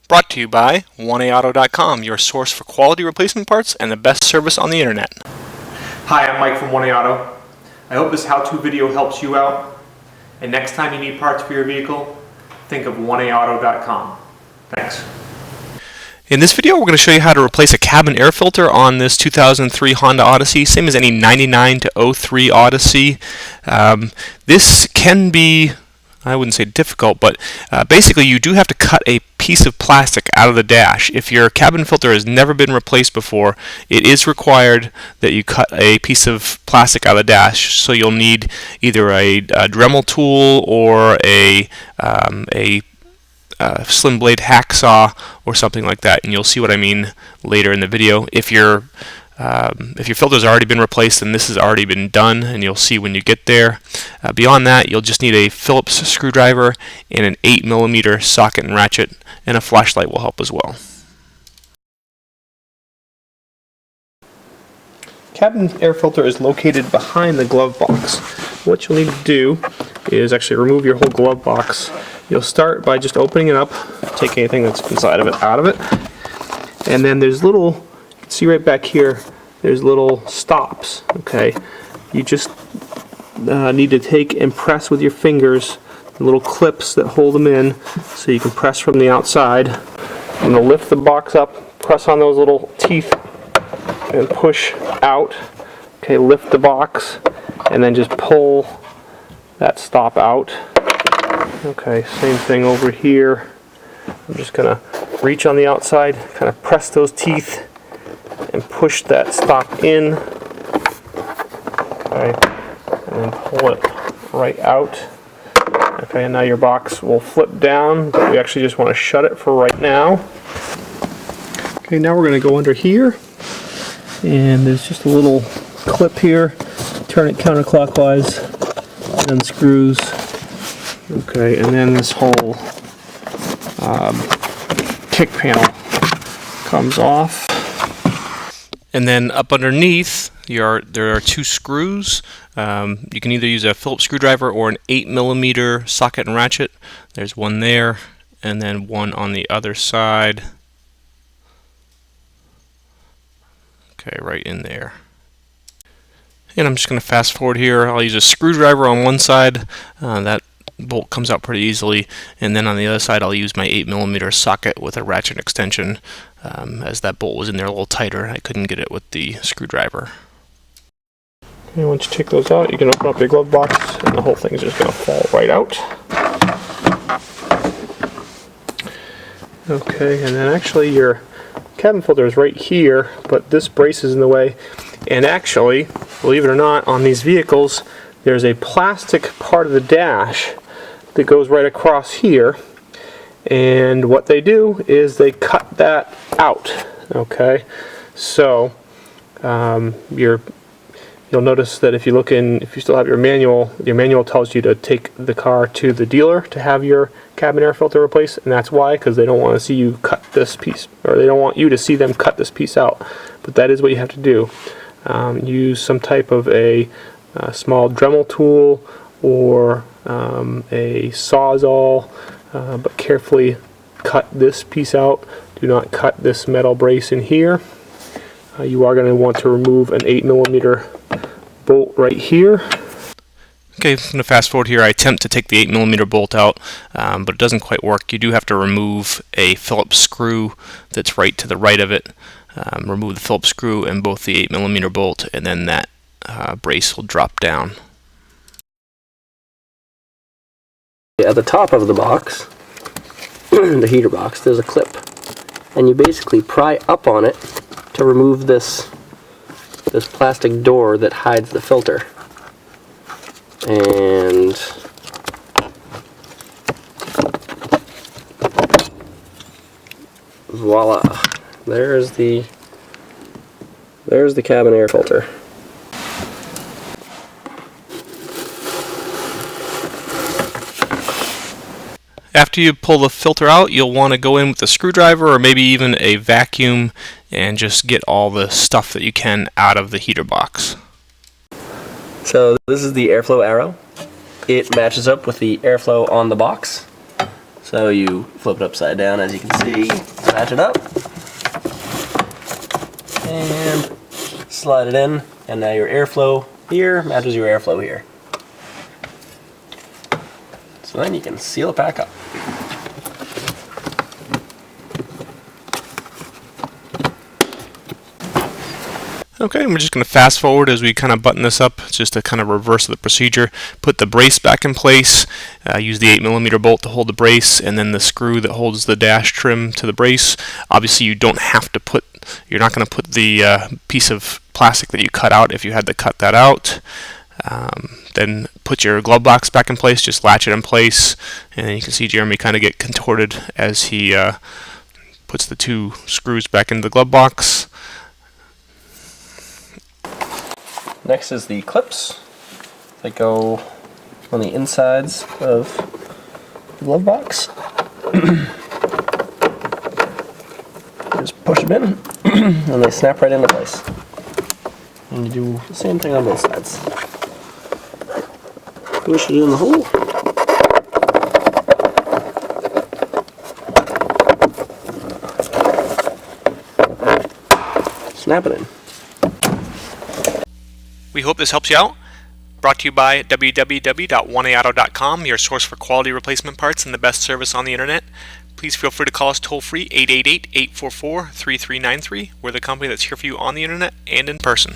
Brought to you by 1AAuto.com, your source for quality replacement parts and the best service on the internet. Hi, I'm Mike from 1AAuto. I hope this how-to video helps you out. And next time you need parts for your vehicle, think of 1AAuto.com. Thanks. In this video, we're going to show you how to replace a cabin air filter on this 2003 Honda Odyssey, same as any 99 to 03 Odyssey. This can be, I wouldn't say difficult, but basically you do have to cut a piece of plastic out of the dash. If your cabin filter has never been replaced before, it is required that you cut a piece of plastic out of the dash. So you'll need either a Dremel tool or a slim blade hacksaw or something like that, and you'll see what I mean later in the video. If your filter's already been replaced, then this has already been done, and you'll see when you get there. Beyond that, you'll just need a Phillips screwdriver and an 8mm socket and ratchet, and a flashlight will help as well. Cabin air filter is located behind the glove box. What you'll need to do is actually remove your whole glove box. You'll start by just opening it up, take anything that's inside of it out of it, and then there's little, you can see right back here, there's little stops, okay? You just need to take and press with your fingers the little clips that hold them in, so you can press from the outside. I'm going to lift the box up, press on those little teeth, and push out. Okay, lift the box, and then just pull that stop out. Okay, same thing over here. I'm just going to reach on the outside, kind of press those teeth, and push that stop in. Okay, and then pull it right out. Okay, and now your box will flip down, but we actually just want to shut it for right now. Okay, now we're going to go under here, and there's just a little clip here. Turn it counterclockwise, and then screws. Okay, and then this whole kick panel comes off. And then up underneath, there are two screws. You can either use a Phillips screwdriver or an 8mm socket and ratchet. There's one there, and then one on the other side. Okay, right in there. And I'm just going to fast forward here. I'll use a screwdriver on one side. That bolt comes out pretty easily, and then on the other side I'll use my 8mm socket with a ratchet extension, as that bolt was in there a little tighter. I couldn't get it with the screwdriver. And once you take those out, you can open up your glove box, and the whole thing is just going to fall right out. Okay, and then actually your cabin filter is right here, but this brace is in the way. And actually, believe it or not, on these vehicles there's a plastic part of the dash that goes right across here, and what they do is they cut that out. Okay, so you'll notice that if you look in, if you still have your manual tells you to take the car to the dealer to have your cabin air filter replaced, and that's why, because they don't want to see you cut this piece, or they don't want you to see them cut this piece out. But that is what you have to do. Use some type of a small Dremel tool or a Sawzall, but carefully cut this piece out. Do not cut this metal brace in here. You are going to want to remove an 8mm bolt right here. Okay, I'm going to fast forward here. I attempt to take the 8mm bolt out, but it doesn't quite work. You do have to remove a Phillips screw that's right to the right of it. Remove the Phillips screw and both the 8mm bolt, and then that brace will drop down. At the top of the box, the heater box, there's a clip, and you basically pry up on it to remove this plastic door that hides the filter. And voila, there's the cabin air filter. After you pull the filter out, you'll want to go in with a screwdriver or maybe even a vacuum and just get all the stuff that you can out of the heater box. So this is the airflow arrow. It matches up with the airflow on the box. So So you flip it upside down, as you can see, match it up, and slide it in, and now your airflow here matches your airflow here. So then you can seal it back up. Okay, and we're just going to fast forward as we kind of button this up, just to kind of reverse the procedure. Put the brace back in place, use the 8mm bolt to hold the brace, and then the screw that holds the dash trim to the brace. Obviously you don't have to put, you're not going to put the piece of plastic that you cut out if you had to cut that out. Then put your glove box back in place, just latch it in place, and you can see Jeremy kind of get contorted as he puts the 2 screws back into the glove box. Next is the clips that go on the insides of the glove box. Just push them in and they snap right into place. And you do the same thing on both sides. Push it in the hole. Snap it in. We hope this helps you out. Brought to you by www.oneauto.com, your source for quality replacement parts and the best service on the internet. Please feel free to call us toll free 888-844-3393. We're the company that's here for you on the internet and in person.